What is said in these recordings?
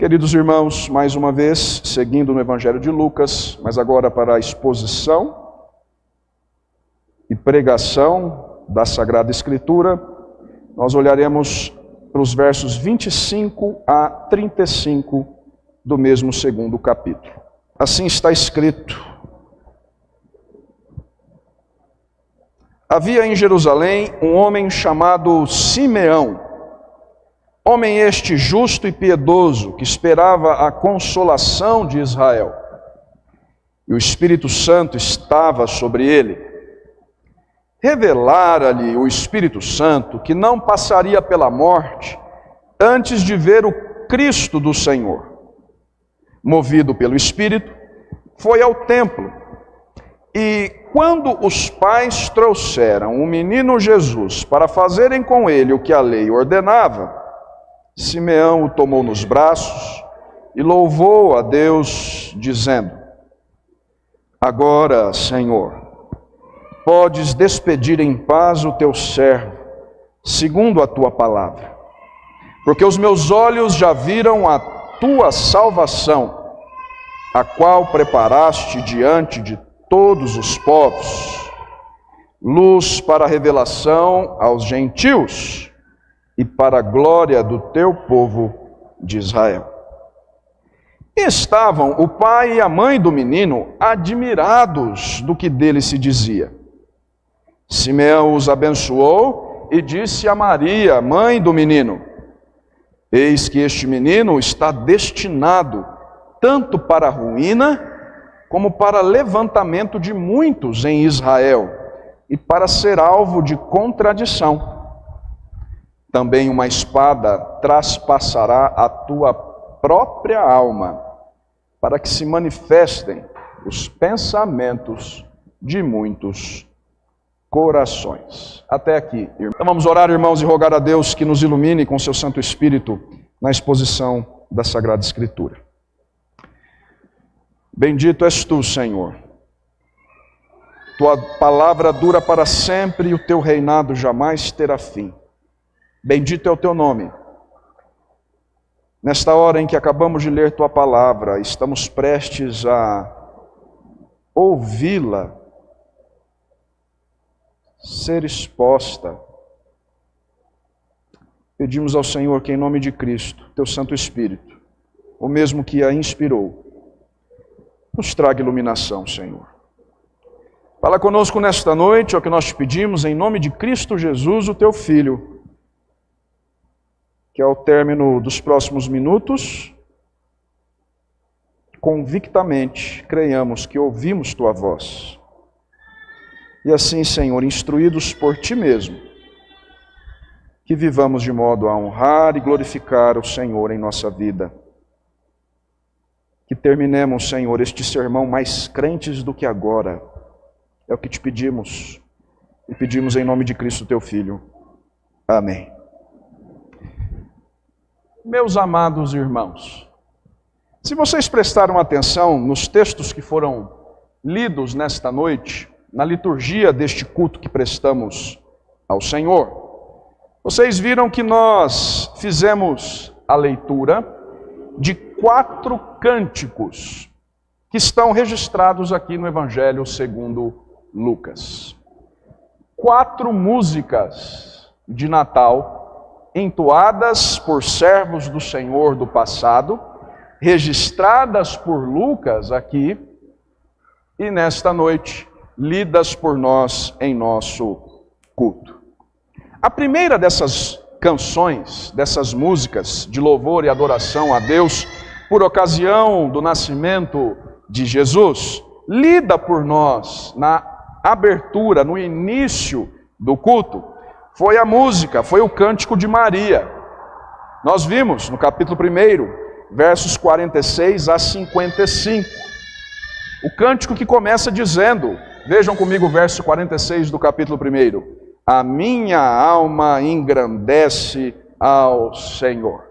Queridos irmãos, mais uma vez, seguindo no Evangelho de Lucas, mas agora para a exposição e pregação da Sagrada Escritura, nós olharemos para os versos 25 a 35 do mesmo segundo capítulo. Assim está escrito: havia em Jerusalém um homem chamado Simeão, homem este justo e piedoso, que esperava a consolação de Israel. E o Espírito Santo estava sobre ele. Revelara-lhe o Espírito Santo que não passaria pela morte antes de ver o Cristo do Senhor. Movido pelo Espírito, foi ao templo. E quando os pais trouxeram o menino Jesus para fazerem com ele o que a lei ordenava, Simeão o tomou nos braços e louvou a Deus, dizendo: agora, Senhor, podes despedir em paz o teu servo, segundo a tua palavra. Porque os meus olhos já viram a tua salvação, a qual preparaste diante de todos os povos, luz para a revelação aos gentios, e para a glória do teu povo de Israel. E estavam o pai e a mãe do menino admirados do que dele se dizia. Simeão os abençoou e disse a Maria, mãe do menino: eis que este menino está destinado tanto para a ruína, como para levantamento de muitos em Israel, e para ser alvo de contradição. Também uma espada traspassará a tua própria alma, para que se manifestem os pensamentos de muitos corações. Até aqui, irmãos. Então vamos orar, irmãos, e rogar a Deus que nos ilumine com seu Santo Espírito na exposição da Sagrada Escritura. Bendito és tu, Senhor. Tua palavra dura para sempre e o teu reinado jamais terá fim. Bendito é o teu nome. Nesta hora em que acabamos de ler tua palavra, estamos prestes a ouvi-la ser exposta. Pedimos ao Senhor que, em nome de Cristo, teu Santo Espírito, o mesmo que a inspirou, nos traga iluminação, Senhor. Fala conosco nesta noite, é o que nós te pedimos, em nome de Cristo Jesus, o teu Filho, que ao término dos próximos minutos, convictamente creiamos que ouvimos tua voz. E assim, Senhor, instruídos por ti mesmo, que vivamos de modo a honrar e glorificar o Senhor em nossa vida. Que terminemos, Senhor, este sermão mais crentes do que agora. É o que te pedimos. E pedimos em nome de Cristo, teu Filho. Amém. Meus amados irmãos, se vocês prestaram atenção nos textos que foram lidos nesta noite, na liturgia deste culto que prestamos ao Senhor, vocês viram que nós fizemos a leitura de 4 cânticos que estão registrados aqui no Evangelho segundo Lucas. 4 músicas de Natal entoadas por servos do Senhor do passado, registradas por Lucas aqui, e nesta noite, lidas por nós em nosso culto. A primeira dessas canções, dessas músicas de louvor e adoração a Deus, por ocasião do nascimento de Jesus, lida por nós na abertura, no início do culto, foi a música, foi o cântico de Maria. Nós vimos no capítulo 1, versos 46 a 55. O cântico que começa dizendo, vejam comigo o verso 46 do capítulo 1. A minha alma engrandece ao Senhor.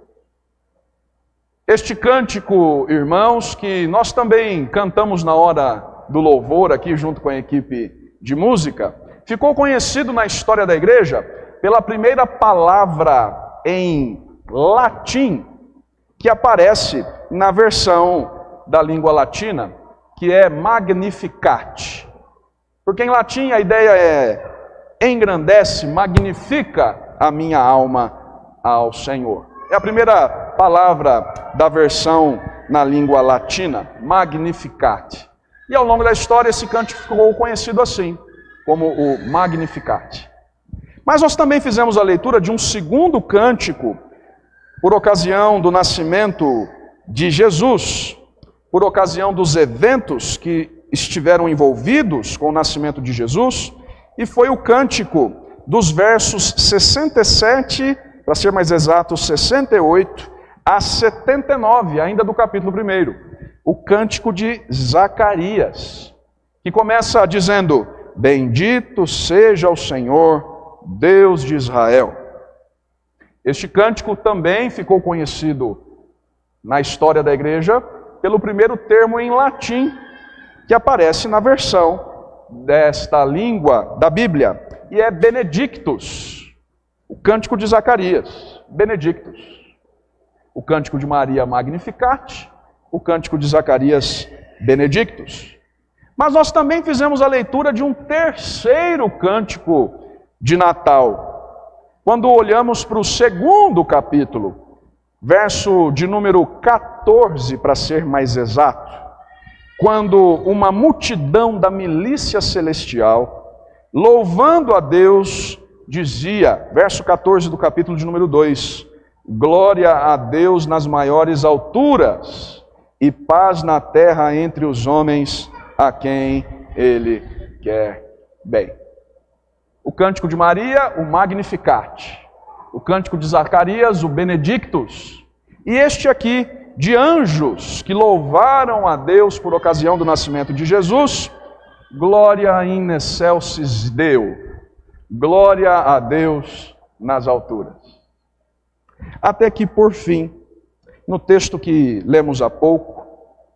Este cântico, irmãos, que nós também cantamos na hora do louvor aqui junto com a equipe de música, ficou conhecido na história da igreja pela primeira palavra em latim que aparece na versão da língua latina, que é Magnificat. Porque em latim a ideia é engrandece, magnifica a minha alma ao Senhor. É a primeira palavra da versão na língua latina, Magnificat. E ao longo da história esse cântico ficou conhecido assim, como o Magnificat. Mas nós também fizemos a leitura de um segundo cântico, por ocasião do nascimento de Jesus, por ocasião dos eventos que estiveram envolvidos com o nascimento de Jesus, e foi o cântico dos versos 67, para ser mais exato, 68 a 79, ainda do capítulo 1, o cântico de Zacarias, que começa dizendo: Bendito seja o Senhor, Deus de Israel. Este cântico também ficou conhecido na história da igreja pelo primeiro termo em latim que aparece na versão desta língua da Bíblia, e é Benedictus, o cântico de Zacarias, Benedictus. O cântico de Maria, Magnificat, o cântico de Zacarias, Benedictus. Mas nós também fizemos a leitura de um terceiro cântico de Natal, quando olhamos para o segundo capítulo, verso de número 14, para ser mais exato, quando uma multidão da milícia celestial, louvando a Deus, dizia, verso 14 do capítulo de número 2, Glória a Deus nas maiores alturas e paz na terra entre os homens a quem Ele quer bem. O cântico de Maria, o Magnificat. O cântico de Zacarias, o Benedictus. E este aqui, de anjos que louvaram a Deus por ocasião do nascimento de Jesus, Glória in excelsis Deo. Glória a Deus nas alturas. Até que, por fim, no texto que lemos há pouco,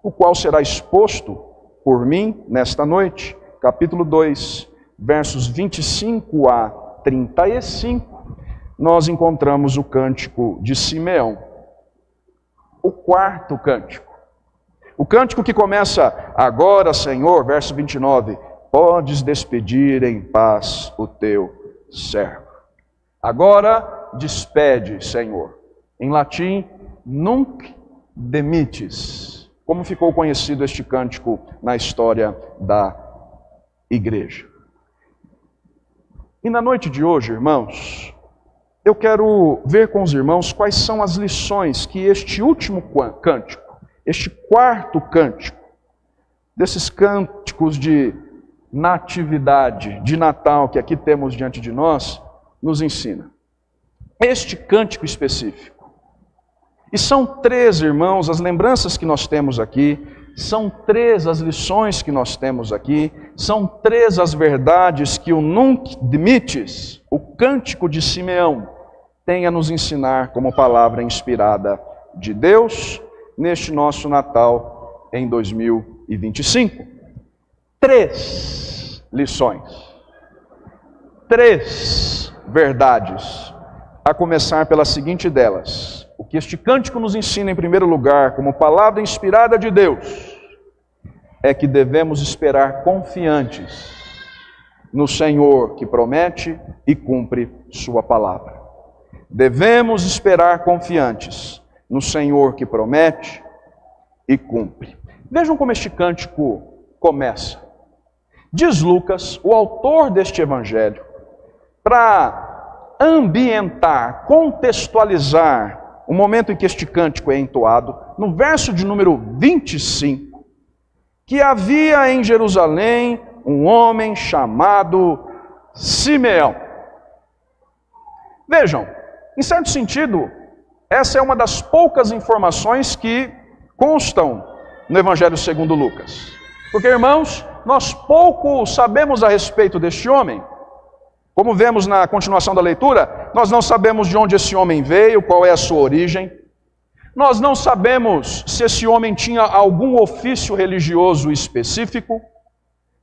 o qual será exposto por mim nesta noite, capítulo 2, versos 25 a 35, nós encontramos o cântico de Simeão, o quarto cântico. O cântico que começa, agora, Senhor, verso 29, podes despedir em paz o teu servo. Agora, despede, Senhor. Em latim, nunc demites. Como ficou conhecido este cântico na história da igreja. E na noite de hoje, irmãos, eu quero ver com os irmãos quais são as lições que este último cântico, este quarto cântico, desses cânticos de natividade, de Natal, que aqui temos diante de nós, nos ensina. Este cântico específico. E são 3, irmãos, as lembranças que nós temos aqui, são 3 as lições que nós temos aqui, são 3 as verdades que o Nunc Dimittis, o cântico de Simeão, tem a nos ensinar como palavra inspirada de Deus neste nosso Natal em 2025. 3 lições, 3 verdades, a começar pela seguinte delas: o que este cântico nos ensina em primeiro lugar, como palavra inspirada de Deus, é que devemos esperar confiantes no Senhor que promete e cumpre sua palavra. Devemos esperar confiantes no Senhor que promete e cumpre. Vejam como este cântico começa. Diz Lucas, o autor deste evangelho, para ambientar, contextualizar o momento em que este cântico é entoado, no verso de número 25, que havia em Jerusalém um homem chamado Simeão. Vejam, em certo sentido, essa é uma das poucas informações que constam no Evangelho segundo Lucas. Porque, irmãos, nós pouco sabemos a respeito deste homem. Como vemos na continuação da leitura, nós não sabemos de onde esse homem veio, qual é a sua origem. Nós não sabemos se esse homem tinha algum ofício religioso específico.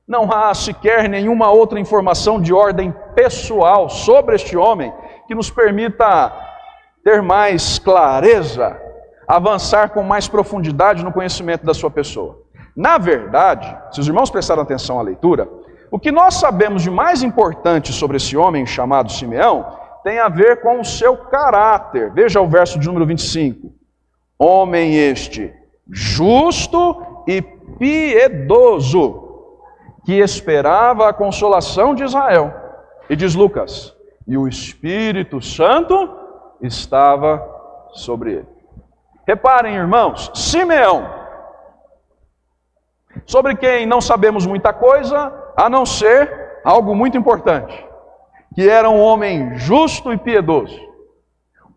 Não há sequer nenhuma outra informação de ordem pessoal sobre este homem que nos permita ter mais clareza avançar com mais profundidade no conhecimento da sua pessoa. Na verdade, se os irmãos prestaram atenção à leitura, o que nós sabemos de mais importante sobre esse homem chamado Simeão tem a ver com o seu caráter. Veja o verso de número 25. Homem este, justo e piedoso, que esperava a consolação de Israel. E diz Lucas, e o Espírito Santo estava sobre ele. Reparem, irmãos, Simeão, sobre quem não sabemos muita coisa, a não ser algo muito importante, que era um homem justo e piedoso.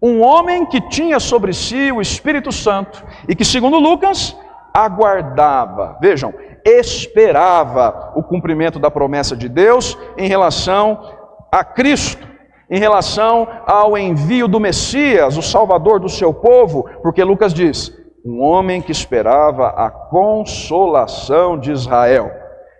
Um homem que tinha sobre si o Espírito Santo e que, segundo Lucas, aguardava, vejam, esperava o cumprimento da promessa de Deus em relação a Cristo, em relação ao envio do Messias, o Salvador do seu povo, porque Lucas diz, um homem que esperava a consolação de Israel.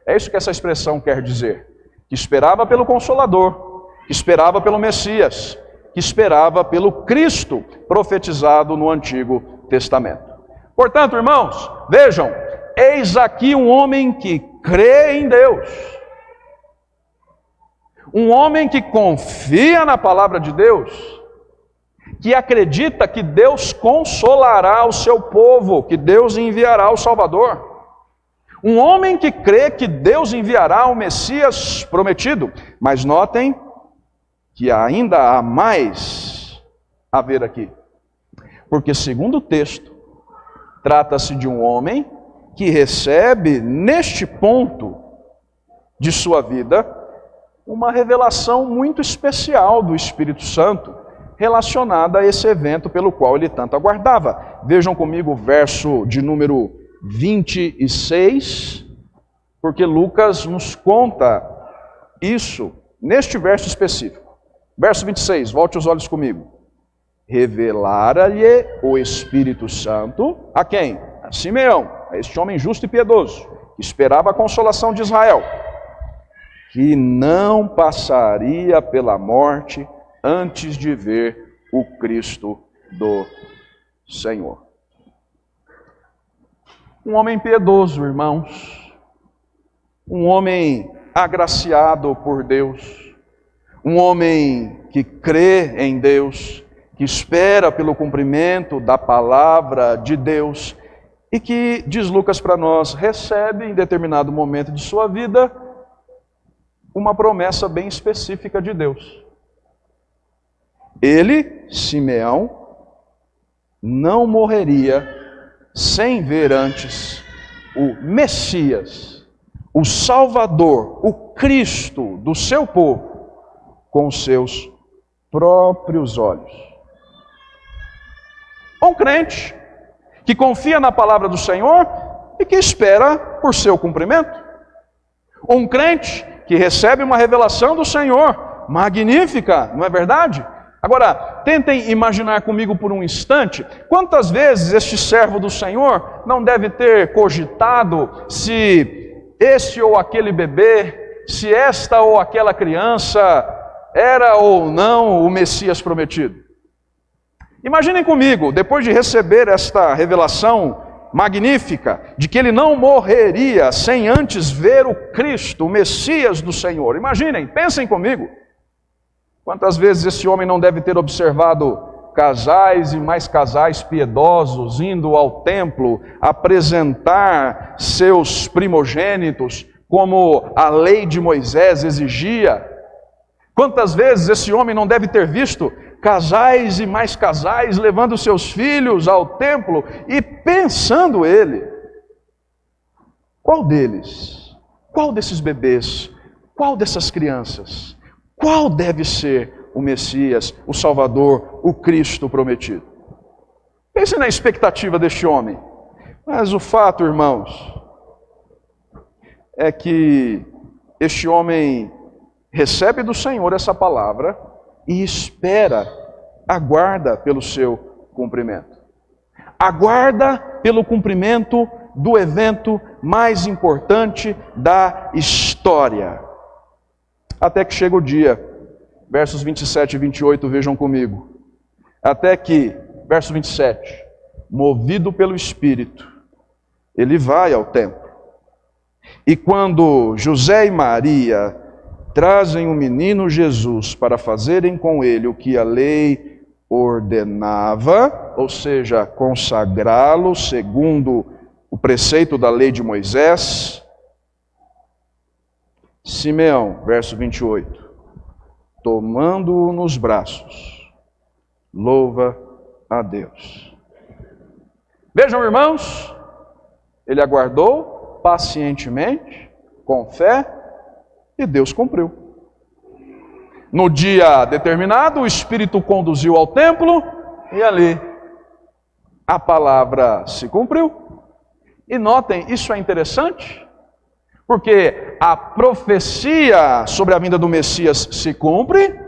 É isso que essa expressão quer dizer, que esperava pelo Consolador, que esperava pelo Messias, que esperava pelo Cristo profetizado no Antigo Testamento. Portanto, irmãos, vejam, eis aqui um homem que crê em Deus, um homem que confia na palavra de Deus, que acredita que Deus consolará o seu povo, que Deus enviará o Salvador. Um homem que crê que Deus enviará o Messias prometido. Mas notem que ainda há mais a ver aqui. Porque segundo o texto, trata-se de um homem que recebe neste ponto de sua vida uma revelação muito especial do Espírito Santo relacionada a esse evento pelo qual ele tanto aguardava. Vejam comigo o verso de número 26, porque Lucas nos conta isso neste verso específico. Verso 26, volte os olhos comigo. Revelara-lhe o Espírito Santo a quem? A Simeão, a este homem justo e piedoso, que esperava a consolação de Israel, que não passaria pela morte antes de ver o Cristo do Senhor. Um homem piedoso, irmãos, um homem agraciado por Deus, um homem que crê em Deus, que espera pelo cumprimento da palavra de Deus e que, diz Lucas para nós, recebe em determinado momento de sua vida uma promessa bem específica de Deus. Ele, Simeão, não morreria sem ver antes o Messias, o Salvador, o Cristo do seu povo, com seus próprios olhos. Um crente que confia na palavra do Senhor e que espera por seu cumprimento. Um crente que recebe uma revelação do Senhor, magnífica, não é verdade? Agora, tentem imaginar comigo por um instante, quantas vezes este servo do Senhor não deve ter cogitado se este ou aquele bebê, se esta ou aquela criança era ou não o Messias prometido. Imaginem comigo, depois de receber esta revelação magnífica, de que ele não morreria sem antes ver o Cristo, o Messias do Senhor. Imaginem, pensem comigo. Quantas vezes esse homem não deve ter observado casais e mais casais piedosos indo ao templo apresentar seus primogênitos, como a lei de Moisés exigia? Quantas vezes esse homem não deve ter visto casais e mais casais levando seus filhos ao templo e pensando ele, qual deles, qual desses bebês, qual dessas crianças, qual deve ser o Messias, o Salvador, o Cristo prometido? Pense na expectativa deste homem. Mas o fato, irmãos, é que este homem recebe do Senhor essa palavra e espera, aguarda pelo seu cumprimento. Aguarda pelo cumprimento do evento mais importante da história. Até que chega o dia, versos 27 e 28, vejam comigo. Até que, verso 27, movido pelo Espírito, ele vai ao templo. E quando José e Maria trazem o menino Jesus para fazerem com ele o que a lei ordenava, ou seja, consagrá-lo segundo o preceito da lei de Moisés, Simeão, verso 28, tomando-o nos braços, louva a Deus. Vejam, irmãos, ele aguardou pacientemente, com fé, e Deus cumpriu. No dia determinado, o Espírito conduziu ao templo, e ali a palavra se cumpriu. E notem, isso é interessante, porque a profecia sobre a vinda do Messias se cumpre,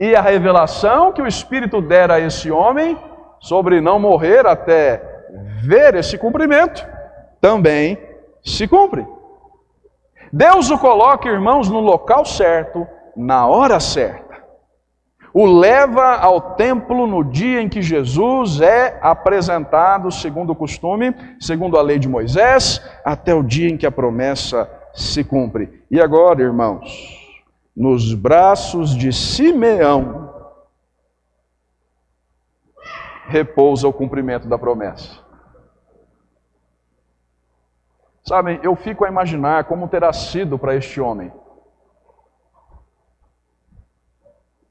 e a revelação que o Espírito dera a esse homem, sobre não morrer até ver esse cumprimento, também se cumpre. Deus o coloca, irmãos, no local certo, na hora certa. O leva ao templo no dia em que Jesus é apresentado, segundo o costume, segundo a lei de Moisés, até o dia em que a promessa se cumpre. E agora, irmãos, nos braços de Simeão, repousa o cumprimento da promessa. Sabem, eu fico a imaginar como terá sido para este homem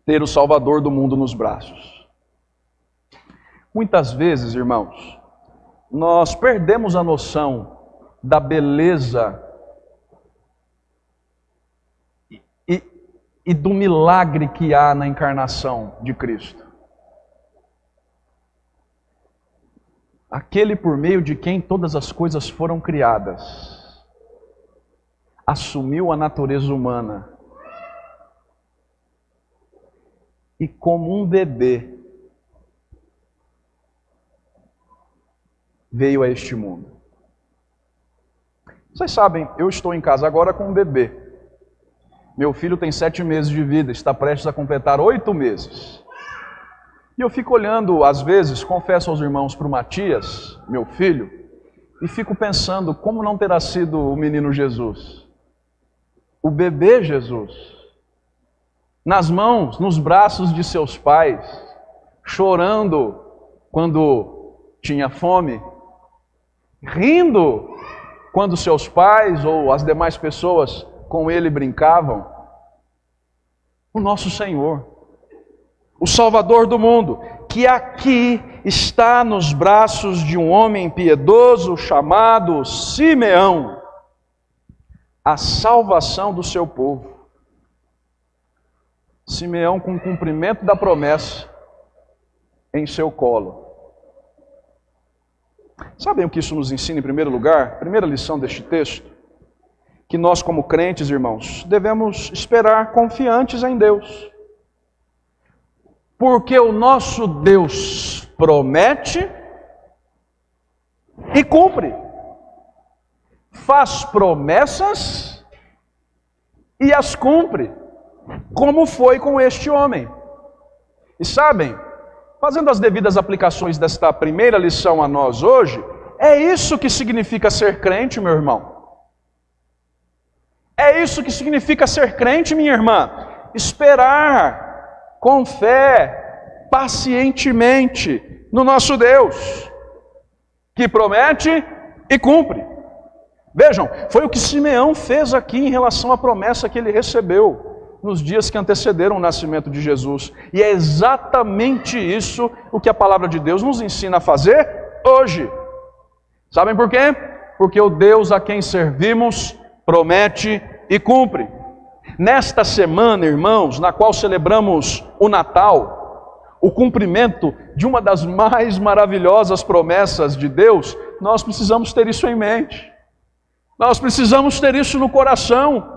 ter o Salvador do mundo nos braços. Muitas vezes, irmãos, nós perdemos a noção da beleza e do milagre que há na encarnação de Cristo. Aquele por meio de quem todas as coisas foram criadas, assumiu a natureza humana e, como um bebê, veio a este mundo. Vocês sabem, eu estou em casa agora com um bebê. Meu filho tem 7 meses de vida, está prestes a completar 8 meses. E eu fico olhando, às vezes, confesso aos irmãos, para o Matias, meu filho, e fico pensando como não terá sido o menino Jesus, o bebê Jesus, nas mãos, nos braços de seus pais, chorando quando tinha fome, rindo quando seus pais ou as demais pessoas com ele brincavam. O nosso Senhor, o Salvador do mundo, que aqui está nos braços de um homem piedoso chamado Simeão, a salvação do seu povo. Simeão com o cumprimento da promessa em seu colo. Sabem o que isso nos ensina em primeiro lugar? Primeira lição deste texto, que nós como crentes, irmãos, devemos esperar confiantes em Deus. Porque o nosso Deus promete e cumpre. Faz promessas e as cumpre, como foi com este homem. E sabem, fazendo as devidas aplicações desta primeira lição a nós hoje, é isso que significa ser crente, meu irmão. É isso que significa ser crente, minha irmã. Esperar com fé, pacientemente, no nosso Deus, que promete e cumpre. Vejam, foi o que Simeão fez aqui em relação à promessa que ele recebeu nos dias que antecederam o nascimento de Jesus. E é exatamente isso o que a palavra de Deus nos ensina a fazer hoje. Sabem por quê? Porque o Deus a quem servimos promete e cumpre. Nesta semana, irmãos, na qual celebramos o Natal, o cumprimento de uma das mais maravilhosas promessas de Deus, nós precisamos ter isso em mente. Nós precisamos ter isso no coração.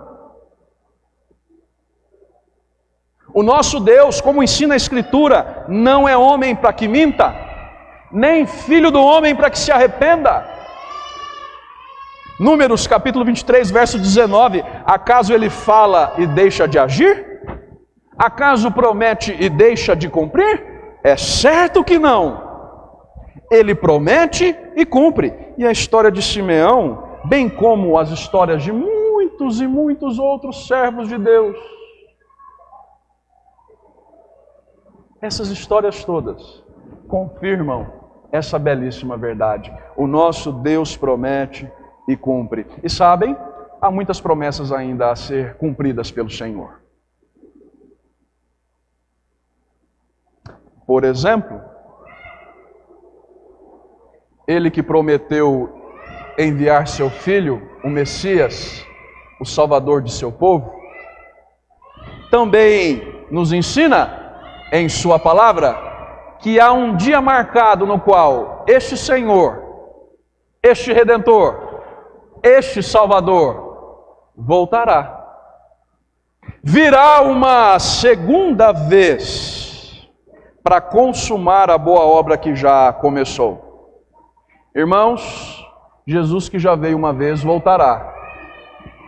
O nosso Deus, como ensina a Escritura, não é homem para que minta, nem filho do homem para que se arrependa. Números capítulo 23, verso 19, acaso ele fala e deixa de agir? Acaso promete e deixa de cumprir? É certo que não. Ele promete e cumpre. E a história de Simeão, bem como as histórias de muitos e muitos outros servos de Deus, essas histórias todas confirmam essa belíssima verdade. O nosso Deus promete e cumpre. E sabem, há muitas promessas ainda a ser cumpridas pelo Senhor. Por exemplo, Ele que prometeu enviar seu Filho, o Messias, o Salvador de seu povo, também nos ensina em sua palavra que há um dia marcado no qual este Senhor, este Redentor, este Salvador voltará. Virá uma segunda vez para consumar a boa obra que já começou. Irmãos, Jesus que já veio uma vez voltará.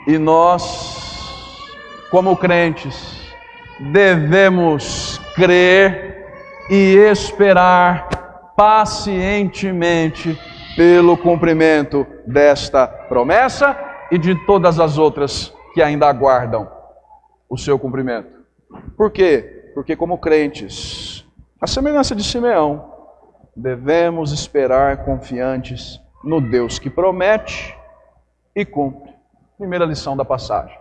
E nós, como crentes, devemos crer e esperar pacientemente pelo cumprimento desta promessa e de todas as outras que ainda aguardam o seu cumprimento. Por quê? Porque como crentes, à semelhança de Simeão, devemos esperar confiantes no Deus que promete e cumpre. Primeira lição da passagem.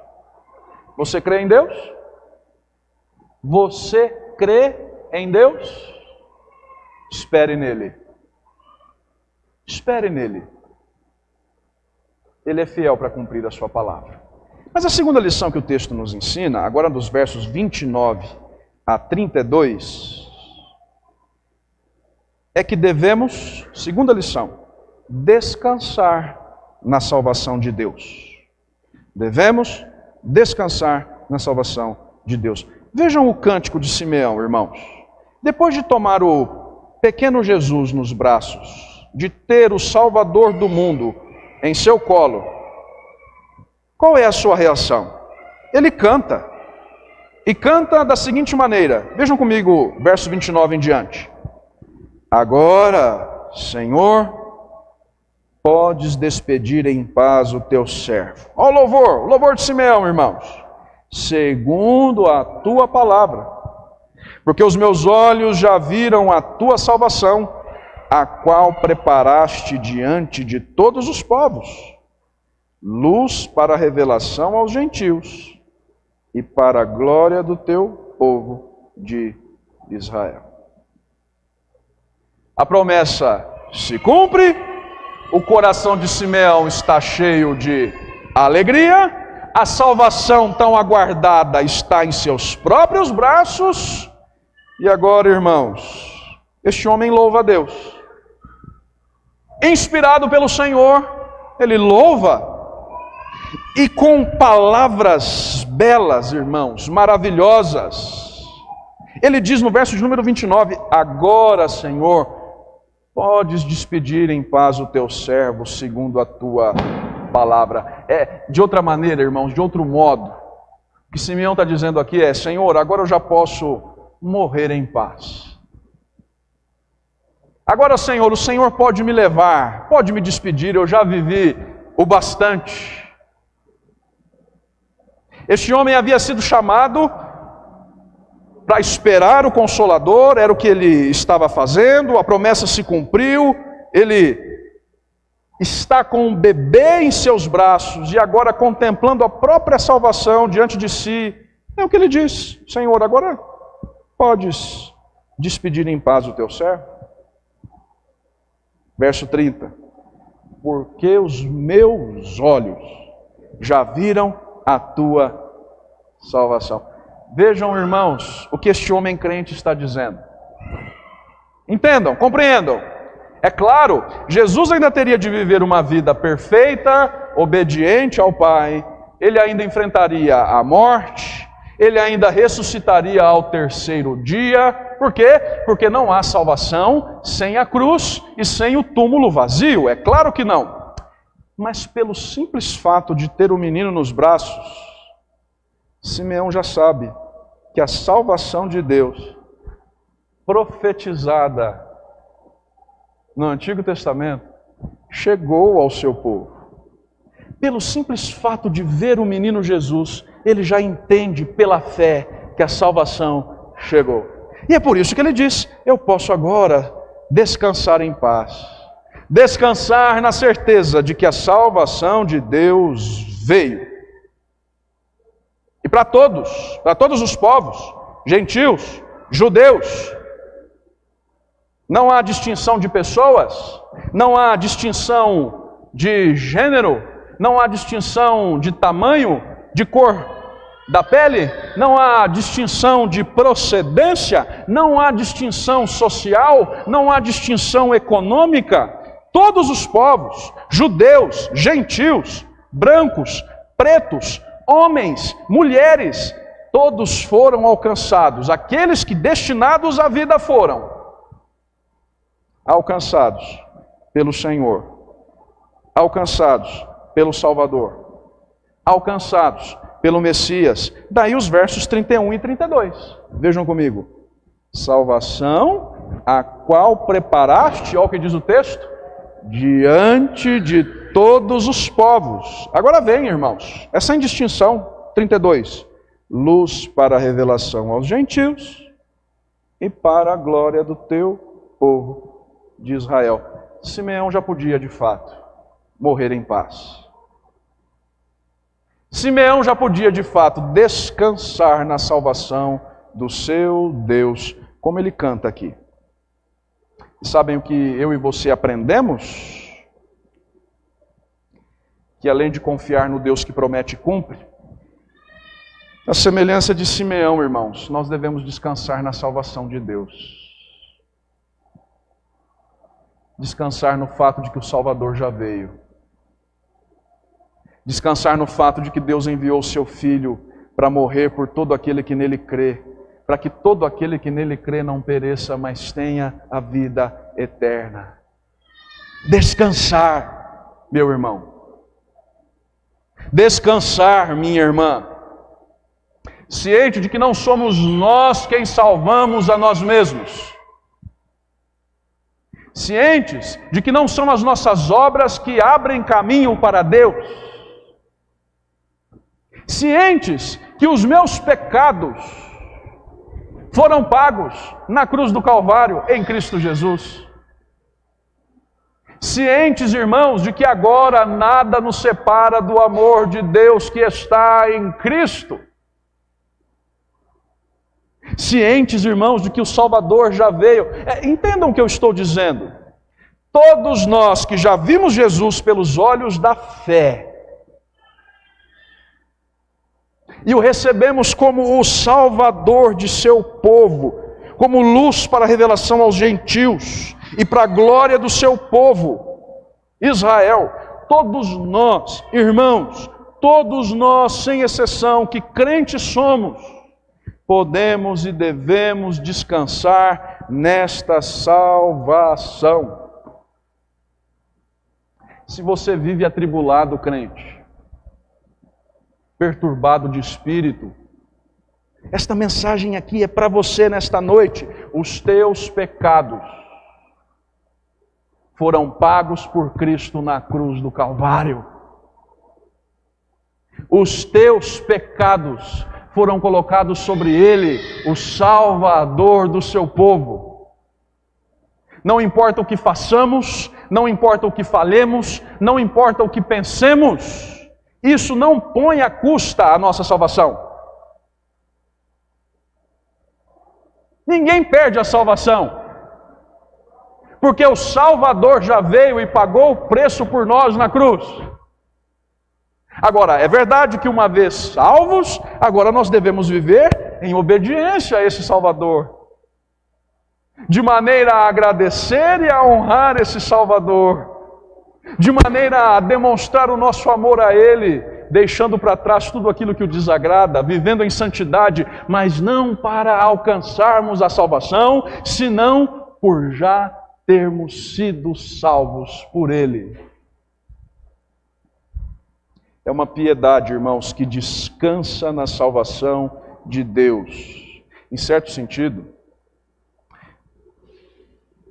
Você crê em Deus? Você crê em Deus? Espere nele. Espere nele. Ele é fiel para cumprir a sua palavra. Mas a segunda lição que o texto nos ensina, agora dos versos 29 a 32, é que devemos, segunda lição, descansar na salvação de Deus. Devemos descansar na salvação de Deus. Vejam o cântico de Simeão, irmãos. Depois de tomar o pequeno Jesus nos braços, de ter o Salvador do mundo em seu colo, qual é a sua reação? Ele canta. E canta da seguinte maneira. Vejam comigo, verso 29 em diante. Agora, Senhor, podes despedir em paz o teu servo. Olha o louvor de Simeão, irmãos. Segundo a tua palavra. Porque os meus olhos já viram a tua salvação, a qual preparaste diante de todos os povos, luz para a revelação aos gentios e para a glória do teu povo de Israel. A promessa se cumpre, o coração de Simeão está cheio de alegria, a salvação tão aguardada está em seus próprios braços, e agora, irmãos, este homem louva a Deus. Inspirado pelo Senhor, ele louva, e com palavras belas, irmãos, maravilhosas. Ele diz no verso de número 29, agora, Senhor, podes despedir em paz o teu servo segundo a tua palavra. De outra maneira, irmãos, de outro modo, o que Simeão está dizendo aqui é, Senhor, agora eu já posso morrer em paz. Agora, Senhor, o Senhor pode me levar, pode me despedir, eu já vivi o bastante. Este homem havia sido chamado para esperar o Consolador, era o que ele estava fazendo, a promessa se cumpriu, ele está com um bebê em seus braços e agora contemplando a própria salvação diante de si. É o que ele diz, Senhor, agora podes despedir em paz o teu servo? Verso 30, porque os meus olhos já viram a tua salvação. Vejam, irmãos, o que este homem crente está dizendo. Entendam, compreendam. É claro, Jesus ainda teria de viver uma vida perfeita, obediente ao Pai. Ele ainda enfrentaria a morte. Ele ainda ressuscitaria ao terceiro dia. Por quê? Porque não há salvação sem a cruz e sem o túmulo vazio. É claro que não. Mas pelo simples fato de ter o menino nos braços, Simeão já sabe que a salvação de Deus, profetizada no Antigo Testamento, chegou ao seu povo. Pelo simples fato de ver o menino Jesus, ele já entende pela fé que a salvação chegou. E é por isso que ele diz: eu posso agora descansar em paz. Descansar na certeza de que a salvação de Deus veio. E para todos os povos, gentios, judeus. Não há distinção de pessoas, não há distinção de gênero, não há distinção de tamanho, de cor da pele, não há distinção de procedência, não há distinção social, não há distinção econômica. Todos os povos, judeus, gentios, brancos, pretos, homens, mulheres, todos foram alcançados. Aqueles que destinados à vida foram alcançados pelo Senhor, alcançados pelo Salvador, alcançados pelo Messias. Daí os versos 31 e 32. Vejam comigo. Salvação, a qual preparaste, olha o que diz o texto, diante de todos os povos. Agora vem, irmãos, é sem distinção. 32. Luz para a revelação aos gentios e para a glória do teu povo de Israel. Simeão já podia, de fato, morrer em paz. Simeão já podia, de fato, descansar na salvação do seu Deus, como ele canta aqui. E sabem o que eu e você aprendemos? Que além de confiar no Deus que promete e cumpre, a semelhança de Simeão, irmãos, nós devemos descansar na salvação de Deus. Descansar no fato de que o Salvador já veio. Descansar no fato de que Deus enviou o seu Filho para morrer por todo aquele que nele crê, para que todo aquele que nele crê não pereça, mas tenha a vida eterna. Descansar, meu irmão. Descansar, minha irmã. Ciente de que não somos nós quem salvamos a nós mesmos. Cientes de que não são as nossas obras que abrem caminho para Deus. Cientes que os meus pecados foram pagos na cruz do Calvário em Cristo Jesus. Cientes, irmãos, de que agora nada nos separa do amor de Deus que está em Cristo. Cientes, irmãos, de que o Salvador já veio. Entendam o que eu estou dizendo. Todos nós que já vimos Jesus pelos olhos da fé e o recebemos como o Salvador de seu povo, como luz para a revelação aos gentios e para a glória do seu povo, Israel, todos nós, irmãos, todos nós, sem exceção, que crentes somos, podemos e devemos descansar nesta salvação. Se você vive atribulado, crente, perturbado de espírito, esta mensagem aqui é para você nesta noite. Os teus pecados foram pagos por Cristo na cruz do Calvário. Os teus pecados foram colocados sobre Ele, o Salvador do seu povo. Não importa o que façamos, não importa o que falemos, não importa o que pensemos, isso não põe à custa a nossa salvação. Ninguém perde a salvação, porque o Salvador já veio e pagou o preço por nós na cruz. Agora, é verdade que uma vez salvos, agora nós devemos viver em obediência a esse Salvador, de maneira a agradecer e a honrar esse Salvador, de maneira a demonstrar o nosso amor a Ele, deixando para trás tudo aquilo que o desagrada, vivendo em santidade, mas não para alcançarmos a salvação, senão por já termos sido salvos por Ele. É uma piedade, irmãos, que descansa na salvação de Deus. Em certo sentido,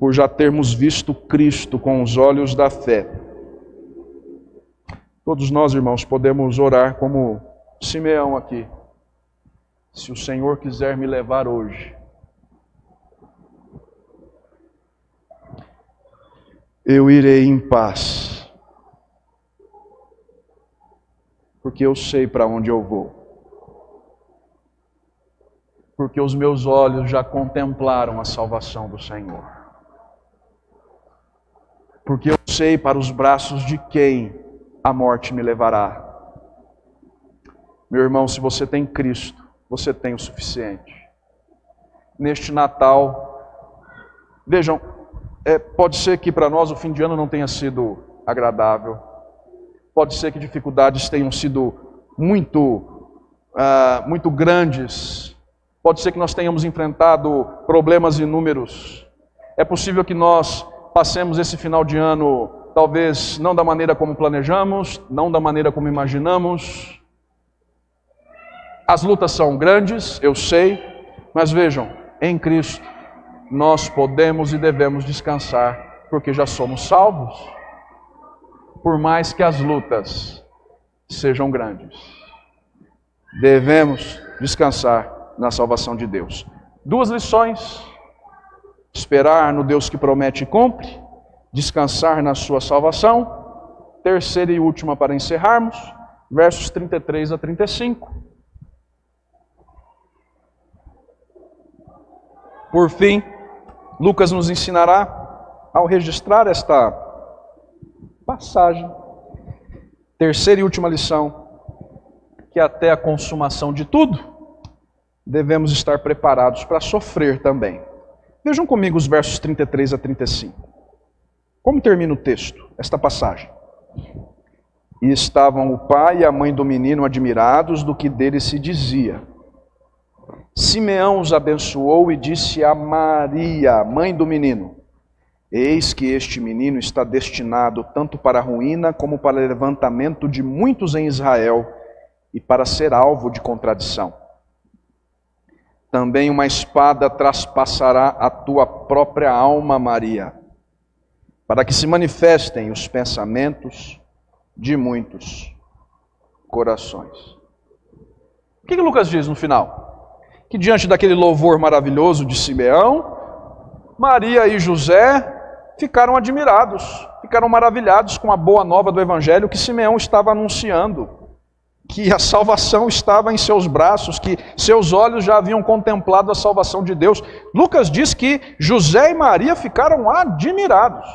por já termos visto Cristo com os olhos da fé. Todos nós, irmãos, podemos orar como Simeão aqui. Se o Senhor quiser me levar hoje, eu irei em paz, porque eu sei para onde eu vou, porque os meus olhos já contemplaram a salvação do Senhor, porque eu sei para os braços de quem a morte me levará. Meu irmão, se você tem Cristo, você tem o suficiente. Neste Natal, vejam, pode ser que para nós o fim de ano não tenha sido agradável. Pode ser que dificuldades tenham sido muito grandes. Pode ser que nós tenhamos enfrentado problemas inúmeros. É possível que nós passemos esse final de ano, talvez não da maneira como planejamos, não da maneira como imaginamos. As lutas são grandes, eu sei, mas vejam, em Cristo nós podemos e devemos descansar, porque já somos salvos, por mais que as lutas sejam grandes. Devemos descansar na salvação de Deus. 2 lições: esperar no Deus que promete e cumpre, descansar na sua salvação. Terceira e última para encerrarmos, versos 33 a 35. Por fim, Lucas nos ensinará, ao registrar esta passagem, terceira e última lição, que até a consumação de tudo, devemos estar preparados para sofrer também. Vejam comigo os versos 33 a 35. Como termina o texto, esta passagem? E estavam o pai e a mãe do menino admirados do que dele se dizia. Simeão os abençoou e disse a Maria, mãe do menino: eis que este menino está destinado tanto para a ruína como para o levantamento de muitos em Israel e para ser alvo de contradição. Também uma espada traspassará a tua própria alma, Maria, para que se manifestem os pensamentos de muitos corações. O que Lucas diz no final? Que diante daquele louvor maravilhoso de Simeão, Maria e José ficaram admirados, ficaram maravilhados com a boa nova do Evangelho que Simeão estava anunciando, que a salvação estava em seus braços, que seus olhos já haviam contemplado a salvação de Deus. Lucas diz que José e Maria ficaram admirados.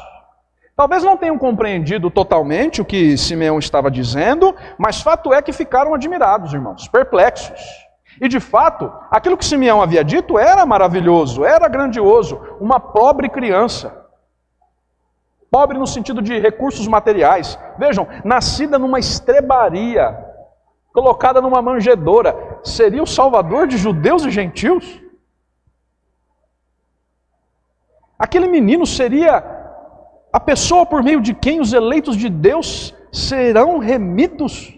Talvez não tenham compreendido totalmente o que Simeão estava dizendo, mas fato é que ficaram admirados, irmãos, perplexos. E de fato, aquilo que Simeão havia dito era maravilhoso, era grandioso. Uma pobre criança, pobre no sentido de recursos materiais, vejam, nascida numa estrebaria, colocada numa manjedoura, seria o salvador de judeus e gentios? Aquele menino seria a pessoa por meio de quem os eleitos de Deus serão remidos?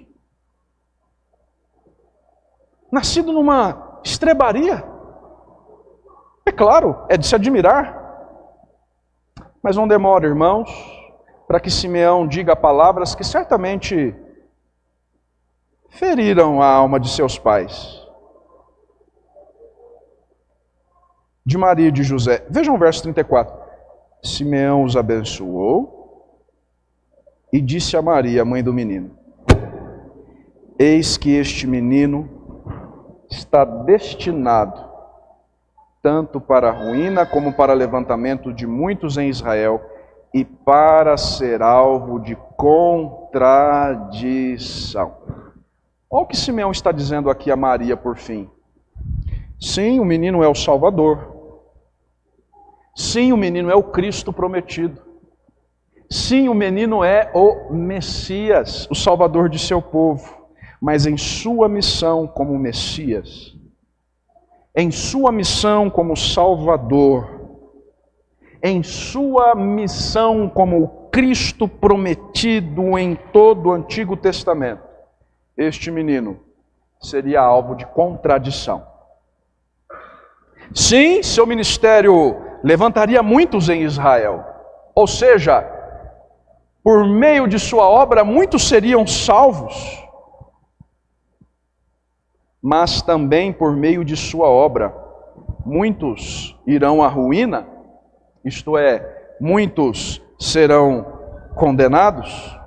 Nascido numa estrebaria? É claro, é de se admirar. Mas não demora, irmãos, para que Simeão diga palavras que certamente feriram a alma de seus pais, de Maria e de José. Vejam o verso 34. Simeão os abençoou e disse a Maria, mãe do menino: eis que este menino está destinado tanto para a ruína como para o levantamento de muitos em Israel e para ser alvo de contradição. Olha o que Simeão está dizendo aqui a Maria por fim. Sim, o menino é o Salvador. Sim, o menino é o Cristo prometido. Sim, o menino é o Messias, o Salvador de seu povo. Mas em sua missão como Messias, em sua missão como Salvador, em sua missão como o Cristo prometido em todo o Antigo Testamento, este menino seria alvo de contradição. Sim, seu ministério levantaria muitos em Israel. Ou seja, por meio de sua obra, muitos seriam salvos. Mas também por meio de sua obra, muitos irão à ruína, isto é, muitos serão condenados.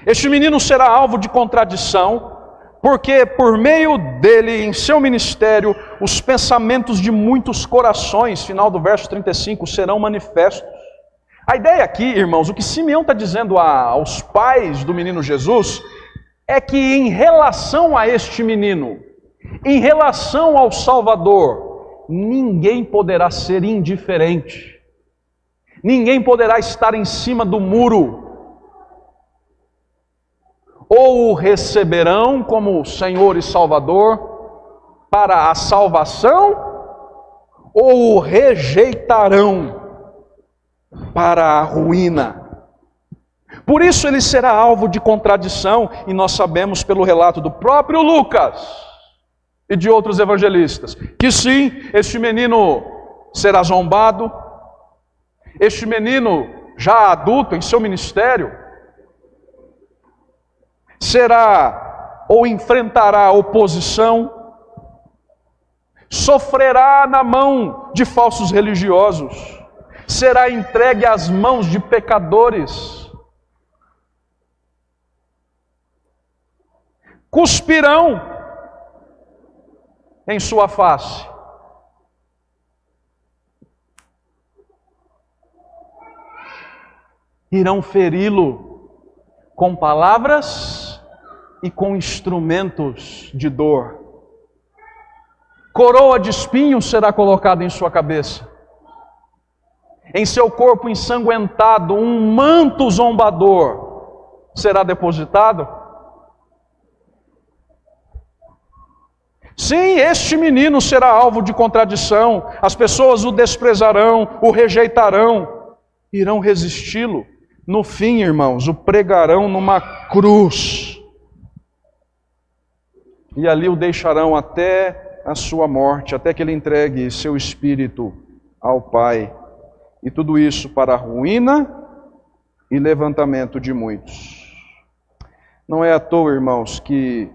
Este menino será alvo de contradição, porque por meio dele, em seu ministério, os pensamentos de muitos corações, final do verso 35, serão manifestos. A ideia aqui, irmãos, o que Simeão está dizendo aos pais do menino Jesus, é que em relação a este menino, em relação ao Salvador, ninguém poderá ser indiferente. Ninguém poderá estar em cima do muro. Ou o receberão como Senhor e Salvador para a salvação, ou o rejeitarão para a ruína. Por isso ele será alvo de contradição, e nós sabemos pelo relato do próprio Lucas e de outros evangelistas, que sim, este menino será zombado, este menino já adulto em seu ministério, será ou enfrentará oposição, sofrerá na mão de falsos religiosos, será entregue às mãos de pecadores, cuspirão em sua face, irão feri-lo com palavras e com instrumentos de dor. Coroa de espinhos será colocada em sua cabeça. Em seu corpo ensanguentado, um manto zombador será depositado. Sim, este menino será alvo de contradição. As pessoas o desprezarão, o rejeitarão, irão resisti-lo. No fim, irmãos, o pregarão numa cruz. E ali o deixarão até a sua morte, até que ele entregue seu espírito ao Pai. E tudo isso para a ruína e levantamento de muitos. Não é à toa, irmãos, que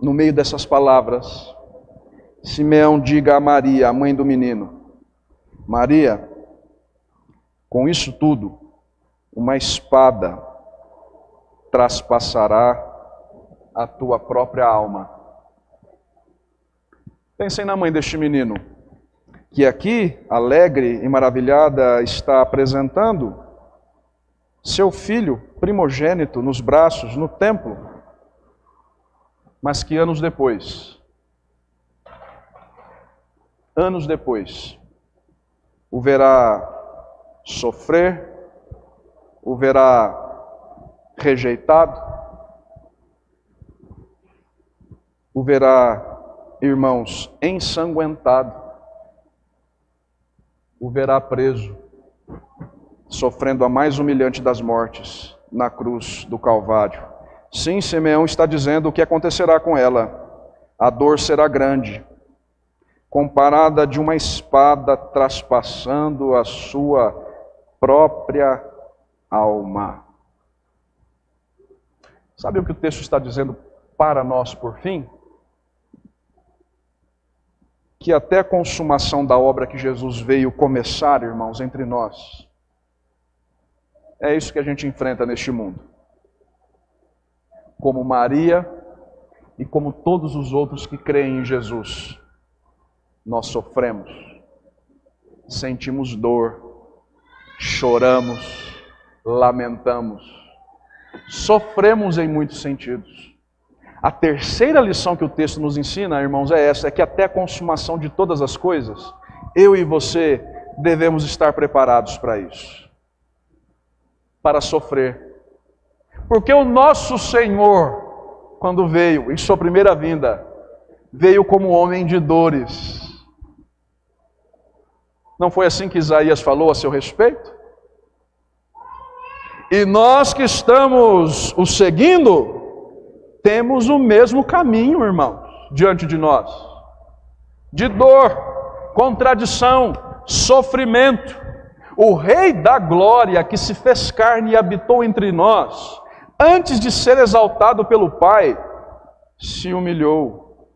no meio dessas palavras, Simeão diga a Maria, a mãe do menino: Maria, com isso tudo, uma espada traspassará a tua própria alma. Pensem na mãe deste menino, que aqui, alegre e maravilhada, está apresentando seu filho primogênito nos braços, no templo, mas que anos depois, o verá sofrer, o verá rejeitado, o verá, irmãos, ensanguentado, o verá preso, sofrendo a mais humilhante das mortes, na cruz do Calvário. Sim, Simeão está dizendo o que acontecerá com ela. A dor será grande, comparada de uma espada traspassando a sua própria alma. Sabe o que o texto está dizendo para nós, por fim? Que até a consumação da obra que Jesus veio começar, irmãos, entre nós, é isso que a gente enfrenta neste mundo. Como Maria e como todos os outros que creem em Jesus, nós sofremos, sentimos dor, choramos, lamentamos, sofremos em muitos sentidos. A terceira lição que o texto nos ensina, irmãos, é essa, é que até a consumação de todas as coisas, eu e você devemos estar preparados para isso, para sofrer. Porque o nosso Senhor, quando veio, em sua primeira vinda, veio como homem de dores. Não foi assim que Isaías falou a seu respeito? E nós que estamos o seguindo, temos o mesmo caminho, irmãos, diante de nós. De dor, contradição, sofrimento. O Rei da Glória, que se fez carne e habitou entre nós, antes de ser exaltado pelo Pai, se humilhou.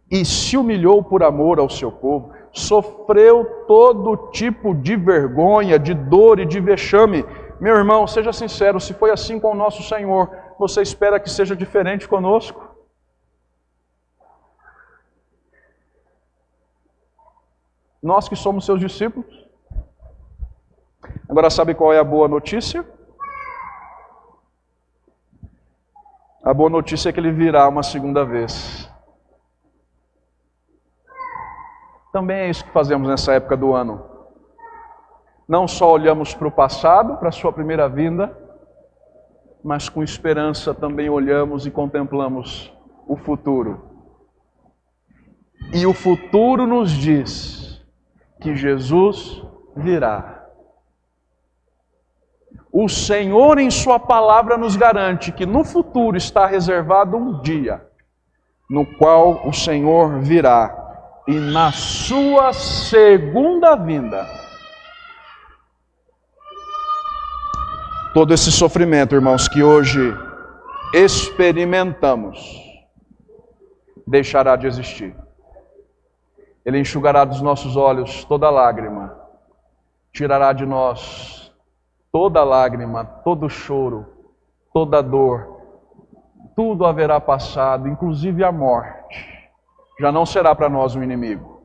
E se humilhou por amor ao seu povo, sofreu todo tipo de vergonha, de dor e de vexame. Meu irmão, seja sincero, se foi assim com o nosso Senhor, você espera que seja diferente conosco? Nós que somos seus discípulos. Agora sabe qual é a boa notícia? A boa notícia é que ele virá uma segunda vez. Também é isso que fazemos nessa época do ano. Não só olhamos para o passado, para a sua primeira vinda, mas com esperança também olhamos e contemplamos o futuro. E o futuro nos diz que Jesus virá. O Senhor em sua palavra nos garante que no futuro está reservado um dia no qual o Senhor virá. E na sua segunda vinda, todo esse sofrimento, irmãos, que hoje experimentamos, deixará de existir. Ele enxugará dos nossos olhos toda lágrima, tirará de nós toda lágrima, todo choro, toda dor, tudo haverá passado, inclusive a morte. Já não será para nós um inimigo.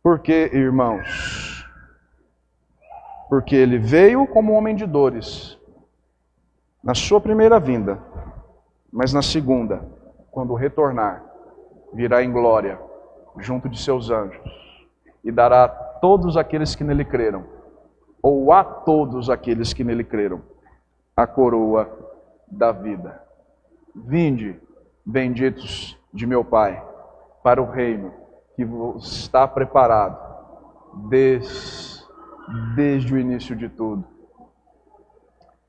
Por que, irmãos? Porque ele veio como homem de dores, na sua primeira vinda, mas na segunda, quando retornar, virá em glória, junto de seus anjos, e dará a todos aqueles que nele creram, ou a todos aqueles que nele creram, a coroa da vida. Vinde, benditos de meu Pai, para o reino que está preparado desde o início de tudo.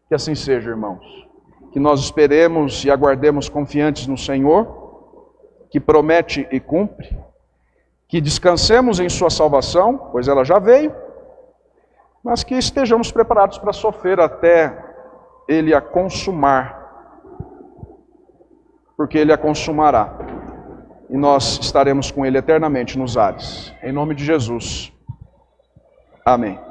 Que assim seja, irmãos. Que nós esperemos e aguardemos confiantes no Senhor, que promete e cumpre. Que descansemos em sua salvação, pois ela já veio. Mas que estejamos preparados para sofrer até Ele a consumar. Porque Ele a consumará. E nós estaremos com Ele eternamente nos ares. Em nome de Jesus. Amém.